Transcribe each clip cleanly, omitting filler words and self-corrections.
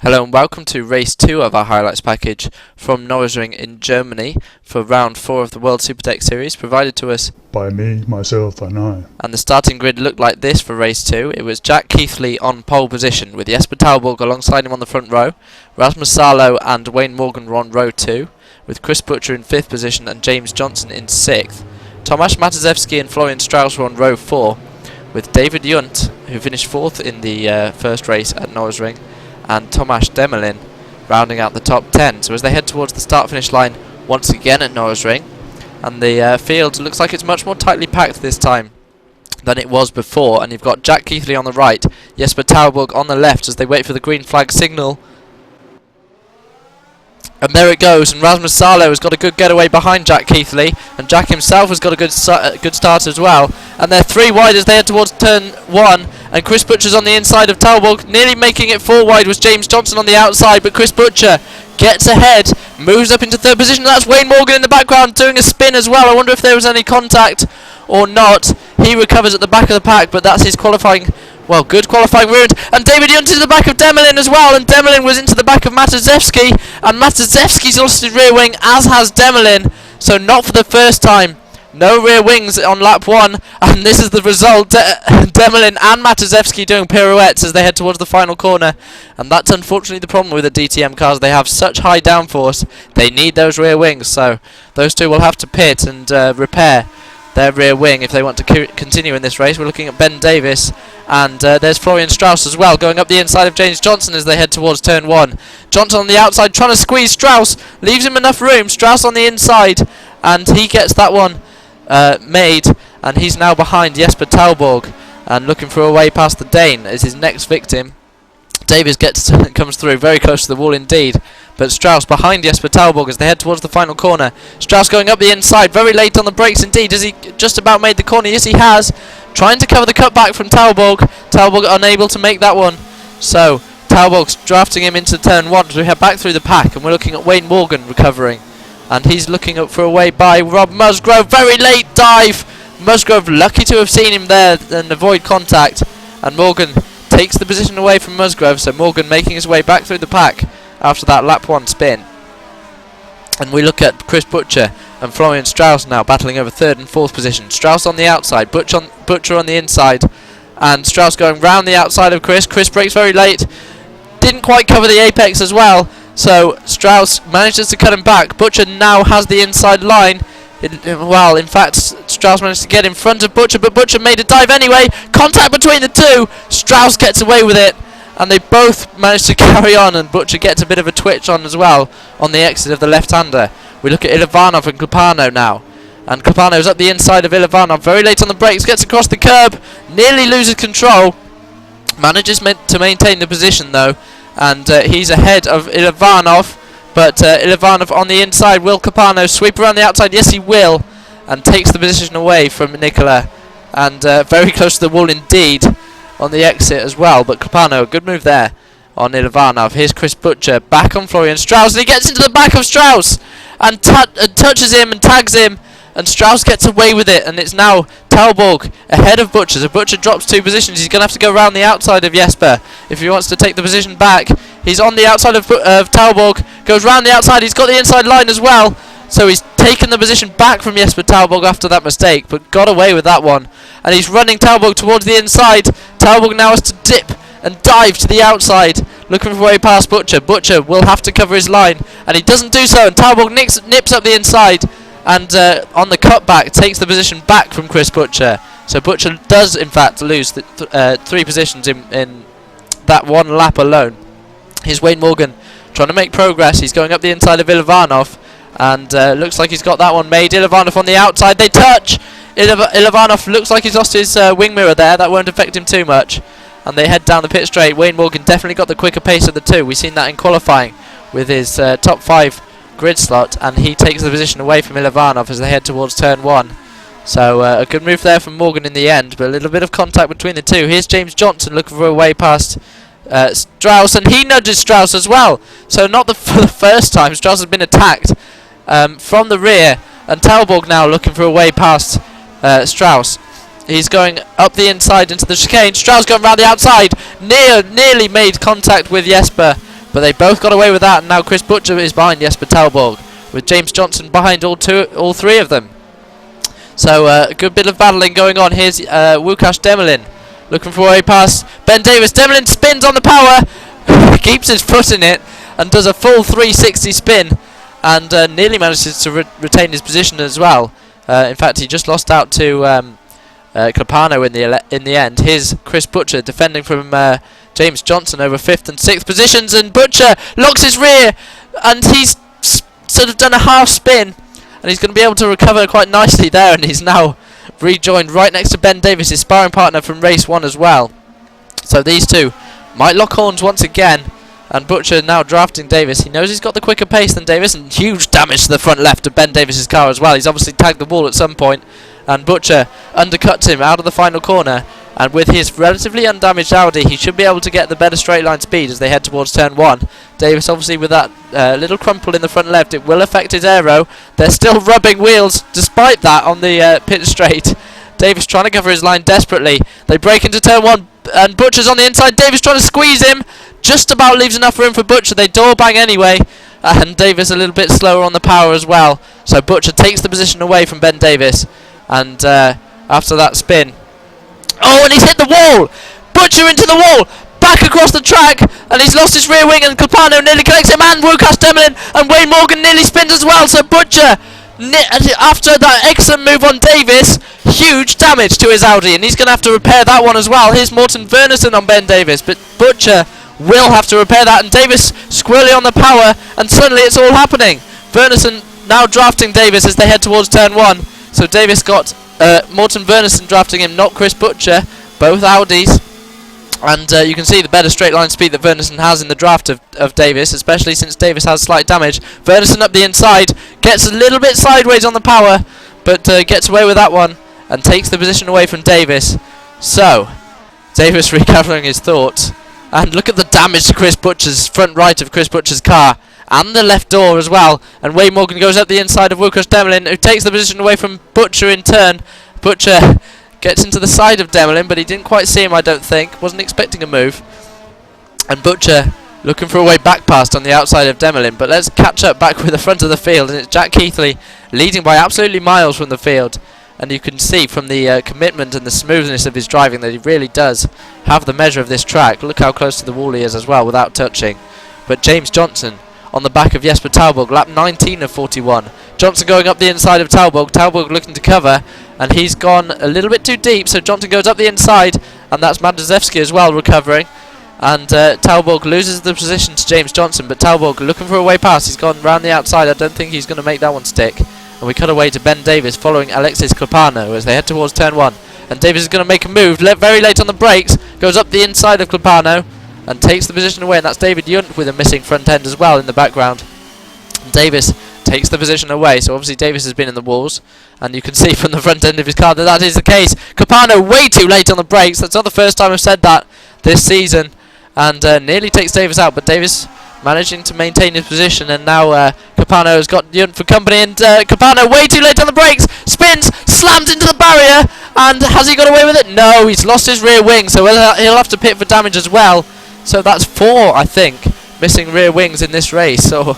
Hello and welcome to Race 2 of our highlights package from Norisring in Germany for round 4 of the World Supertech Series, provided to us by me, myself and I. And the starting grid looked like this for Race 2. It was Jack Keithley on pole position with Jesper Talborg alongside him on the front row. Rasmus Salo and Wayne Morgan were on row 2, with Chris Butcher in 5th position and James Johnson in 6th. Tomasz Mataszewski and Florian Strauss were on row 4, with David Junt, who finished 4th in the first race at Norisring, and Tomasz Demelin rounding out the top 10. So as they head towards the start-finish line once again at Norisring, and the field looks like it's much more tightly packed this time than it was before, and you've got Jack Keithley on the right, Jesper Talborg on the left as they wait for the green flag signal. And there it goes, and Rasmus Salo has got a good getaway behind Jack Keithley, and Jack himself has got a good start as well. And they're 3 wide as they head towards turn 1, and Chris Butcher's on the inside of Talborg. Nearly making it 4 wide was James Johnson on the outside, but Chris Butcher gets ahead, moves up into 3rd position. That's Wayne Morgan in the background doing a spin as well. I wonder if there was any contact or not. He recovers at the back of the pack, but that's his qualifying. Well, good qualifying route, and David Junt is the back of Demelin as well, and Demelin was into the back of Mataszewski, and Mataszewski's lost his rear wing, as has Demelin, so not for the first time. No rear wings on lap 1, and this is the result. Demelin and Mataszewski doing pirouettes as they head towards the final corner, and that's unfortunately the problem with the DTM cars. They have such high downforce, they need those rear wings, so those two will have to pit and repair their rear wing if they want to continue in this race. We're looking at Ben Davis, and there's Florian Strauss as well, going up the inside of James Johnson as they head towards turn 1. Johnson on the outside trying to squeeze Strauss, leaves him enough room. Strauss on the inside, and he gets that one made, and he's now behind Jesper Talborg and looking for a way past the Dane as his next victim. Davis comes through very close to the wall indeed, but Strauss behind Jesper Talborg as they head towards the final corner. Strauss going up the inside, very late on the brakes indeed. Has he just about made the corner? Yes, he has. Trying to cover the cutback from Talborg. Talborg unable to make that one. So Talborg's drafting him into turn 1 as we head back through the pack, and we're looking at Wayne Morgan recovering, and he's looking up for a way by Rob Musgrove. Very late dive. Musgrove lucky to have seen him there and avoid contact, and Morgan takes the position away from Musgrove, so Morgan making his way back through the pack after that lap 1 spin. And we look at Chris Butcher and Florian Strauss now battling over 3rd and 4th position. Strauss on the outside, Butcher on the inside, and Strauss going round the outside of Chris. Chris brakes very late, didn't quite cover the apex as well, so Strauss manages to cut him back. Butcher now has the inside line. Well, in fact, Strauss managed to get in front of Butcher, but Butcher made a dive anyway. Contact between the two. Strauss gets away with it, and they both manage to carry on, and Butcher gets a bit of a twitch on as well on the exit of the left-hander. We look at Ilovanov and Klapano now, and Klapano's up the inside of Ilovanov, very late on the brakes, gets across the curb, nearly loses control, manages to maintain the position though, and he's ahead of Ilovanov. But Ilovanov on the inside. Will Klapano sweep around the outside? Yes, he will, and takes the position away from Nikola, and very close to the wall indeed on the exit as well. But Klapano, a good move there on Ilovanov. Here's Chris Butcher back on Florian Strauss, and he gets into the back of Strauss and touches him and tags him, and Strauss gets away with it, and it's now Talborg ahead of Butcher. So Butcher drops 2 positions. He's going to have to go around the outside of Jesper if he wants to take the position back. He's on the outside of Talborg, goes round the outside. He's got the inside line as well, so he's taken the position back from Jesper Talborg after that mistake, but got away with that one. And he's running Talborg towards the inside. Talborg now has to dip and dive to the outside, looking for a way past Butcher. Butcher will have to cover his line, and he doesn't do so, and Talborg nips up the inside, and on the cutback takes the position back from Chris Butcher. So Butcher does in fact lose 3 positions in that 1 lap alone. Here's Wayne Morgan trying to make progress. He's going up the inside of Ilovanov, and looks like he's got that one made. Ilovanov on the outside, they touch. Ilovanov looks like he's lost his wing mirror there. That won't affect him too much, and they head down the pit straight. Wayne Morgan definitely got the quicker pace of the two. We've seen that in qualifying with his top 5 grid slot, and he takes the position away from Ilovanov as they head towards turn 1. So a good move there from Morgan in the end, but a little bit of contact between the two. Here's James Johnson looking for a way past Strauss, and he nudges Strauss as well. So not for the first time Strauss has been attacked from the rear, and Talborg now looking for a way past Strauss. He's going up the inside into the chicane. Strauss going round the outside. Nearly made contact with Jesper, But they both got away with that, and now Chris Butcher is behind Jesper Talborg, with James Johnson behind all three of them. So a good bit of battling going on. Here's Łukasz Demelin looking for a way past Ben Davis. Demelin spins on the power, keeps his foot in it, and does a full 360 spin, and nearly manages to retain his position as well. In fact, he just lost out to Klapano in the end. Here's Chris Butcher defending from James Johnson over 5th and 6th positions, and Butcher locks his rear, and he's sort of done a half spin, and he's going to be able to recover quite nicely there, and he's now rejoined right next to Ben Davis, his sparring partner from race 1 as well. So these two might lock horns once again, and Butcher now drafting Davis. He knows he's got the quicker pace than Davis, and huge damage to the front left of Ben Davis's car as well. He's obviously tagged the wall at some point, and Butcher undercuts him out of the final corner, and with his relatively undamaged Audi, he should be able to get the better straight line speed as they head towards turn 1. Davis obviously with that little crumple in the front left, it will affect his aero. They're still rubbing wheels despite that on the pit straight. Davis trying to cover his line desperately. They break into turn 1, and Butcher's on the inside. Davis trying to squeeze him, just about leaves enough room for Butcher. They door bang anyway, and Davis a little bit slower on the power as well. So Butcher takes the position away from Ben Davis, and after that spin, oh, and he's hit the wall! Butcher into the wall! Back across the track, and he's lost his rear wing, and Klapano nearly connects him, and Łukasz Demelin, and Wayne Morgan nearly spins as well. So Butcher, after that excellent move on Davis, huge damage to his Audi, and he's going to have to repair that one as well. Here's Morten Verneson on Ben Davis, but Butcher will have to repair that, and Davis squirrely on the power, and suddenly it's all happening. Verneson now drafting Davis as they head towards turn 1. So Davis got Morten Verneson drafting him, not Chris Butcher, both Audis. And you can see the better straight line speed that Verneson has in the draft of Davis, especially since Davis has slight damage. Verneson up the inside, gets a little bit sideways on the power, but gets away with that one, and takes the position away from Davis. So, Davis recovering his thoughts. And look at the damage to Chris Butcher's front right of Chris Butcher's car, and the left door as well. And Wayne Morgan goes up the inside of Łukasz Demelin, who takes the position away from Butcher in turn. Butcher gets into the side of Demelin, but he didn't quite see him, I don't think. Wasn't expecting a move. And Butcher looking for a way back past on the outside of Demelin. But let's catch up back with the front of the field, and it's Jack Keithley leading by absolutely miles from the field. And you can see from the commitment and the smoothness of his driving that he really does have the measure of this track. Look how close to the wall he is as well without touching. But James Johnson on the back of Jesper Talborg, lap 19 of 41. Johnson going up the inside of Talborg. Talborg looking to cover, and he's gone a little bit too deep, so Johnson goes up the inside, and that's Madrzewski as well recovering. And Talborg loses the position to James Johnson, but Talborg looking for a way past. He's gone round the outside. I don't think he's going to make that one stick. And we cut away to Ben Davis following Alexis Klapano as they head towards turn 1. And Davis is going to make a move very late on the brakes, goes up the inside of Klapano, and takes the position away, and that's David Yunt with a missing front end as well in the background. And Davis takes the position away, so obviously Davis has been in the walls, and you can see from the front end of his car that is the case. Klapano way too late on the brakes. That's not the first time I've said that this season, and nearly takes Davis out, but Davis managing to maintain his position, and now Klapano has got Yunt for company, and Klapano way too late on the brakes, spins, slams into the barrier, and has he got away with it? No, he's lost his rear wing, so he'll have to pit for damage as well. So that's 4, I think, missing rear wings in this race. So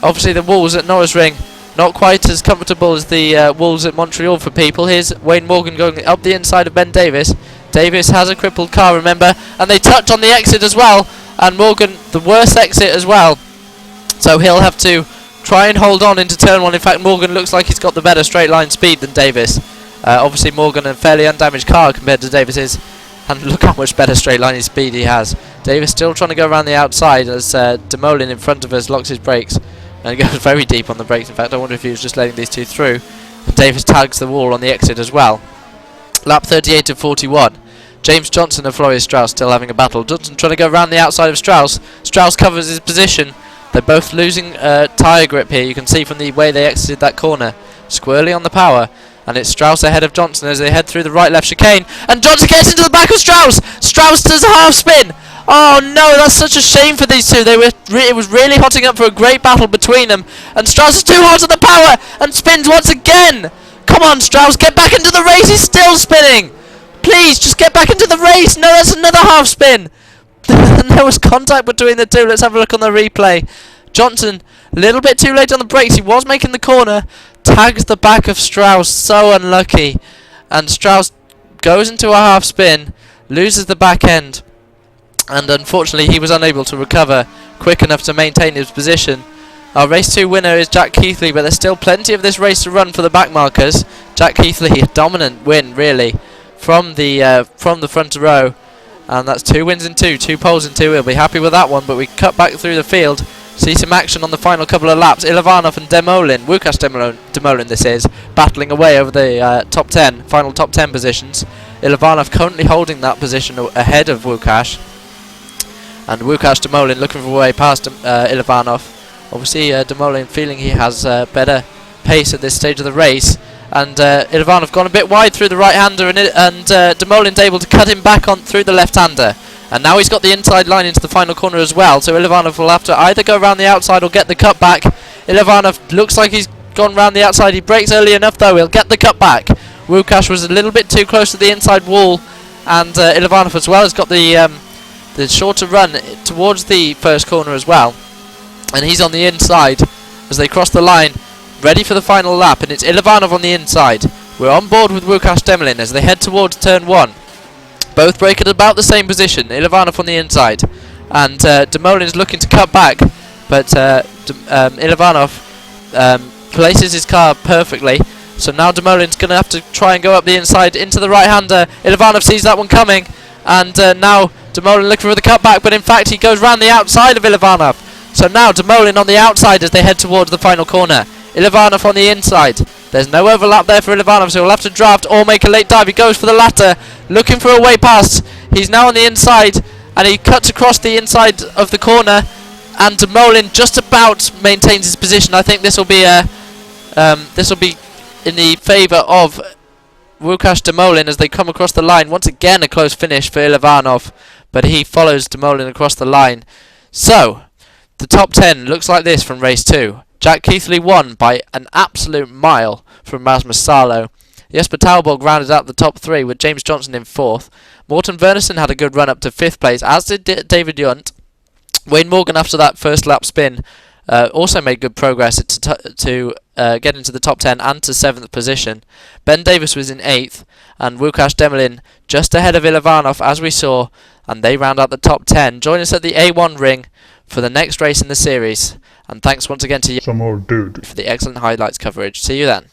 obviously the walls at Norisring not quite as comfortable as the walls at Montreal for people. Here's Wayne Morgan going up the inside of Ben Davis. Davis has a crippled car, remember, and they touch on the exit as well, and Morgan the worst exit as well. So he'll have to try and hold on into turn 1. In fact, Morgan looks like he's got the better straight line speed than Davis. Obviously Morgan a fairly undamaged car compared to Davis's, and look how much better straight line speed he has. Davis still trying to go around the outside as Demolin in front of us locks his brakes and goes very deep on the brakes. In fact, I wonder if he was just letting these two through. And Davis tags the wall on the exit as well. Lap 38 of 41. James Johnson and Florian Strauss still having a battle. Johnson trying to go around the outside of Strauss. Strauss covers his position. They're both losing tyre grip here. You can see from the way they exited that corner. Squirrely on the power. And it's Strauss ahead of Johnson as they head through the right-left chicane. And Johnson gets into the back of Strauss! Strauss does a half spin! Oh no, that's such a shame for these two. It was really hotting up for a great battle between them. And Strauss is too hot on the power and spins once again! Come on, Strauss, get back into the race! He's still spinning! Please, just get back into the race! No, that's another half spin! There was contact between the two. Let's have a look on the replay. Johnson, a little bit too late on the brakes. He was making the corner. Tags the back of Strauss. So unlucky. And Strauss goes into a half spin. Loses the back end. And unfortunately he was unable to recover quick enough to maintain his position. Our race 2 winner is Jack Keithley, but there's still plenty of this race to run for the back markers. Jack Keithley, a dominant win really from the front row, and that's 2 wins in 2 poles in 2. He'll be happy with that one. But we cut back through the field, see some action on the final couple of laps. Ilovanov and Demolin, Łukasz Demolin this is, battling away over the final top 10 positions. Ilovanov currently holding that position ahead of Łukasz, and Łukasz Demolin looking for a way past Ilovanov. Obviously Demolin feeling he has better pace at this stage of the race, and Ilovanov gone a bit wide through the right-hander, and Demolin's able to cut him back on through the left-hander, and now he's got the inside line into the final corner as well, so Ilovanov will have to either go around the outside or get the cut back. Ilovanov looks like he's gone round the outside. He brakes early enough though, he'll get the cut back. Łukasz was a little bit too close to the inside wall, and Ilovanov as well has got the shorter run towards the first corner as well. And he's on the inside as they cross the line, ready for the final lap, and it's Ilovanov on the inside. We're on board with Łukasz Demolin as they head towards turn 1. Both brake at about the same position. Ilovanov on the inside, and Demolin's looking to cut back, but Ilovanov places his car perfectly. So now Demolin's going to have to try and go up the inside into the right-hander. Ilovanov sees that one coming, and now Demolin looking for the cutback, but in fact he goes round the outside of Ilovanov. So now Demolin on the outside as they head towards the final corner. Ilovanov on the inside. There's no overlap there for Ilovanov, so he'll have to draft or make a late dive. He goes for the latter, looking for a way past. He's now on the inside, and he cuts across the inside of the corner, and Demolin just about maintains his position. I think this will be in the favour of Łukasz Demolin as they come across the line. Once again, a close finish for Ilovanov, but he follows Demolin across the line. So the top 10 looks like this from race 2. Jack Keithley won by an absolute mile from Rasmus Salo. Jesper Talborg rounded out the top 3 with James Johnson in 4th. Morten Wernersen had a good run up to 5th place, as did David Junt. Wayne Morgan, after that first lap spin, also made good progress to get into the top 10 and to 7th position. Ben Davis was in 8th, and Łukasz Demolin just ahead of Ilovanov, as we saw, and they round out the top 10. Join us at the A1 ring for the next race in the series, and thanks once again to you Some old dude. for the excellent highlights coverage. See you then.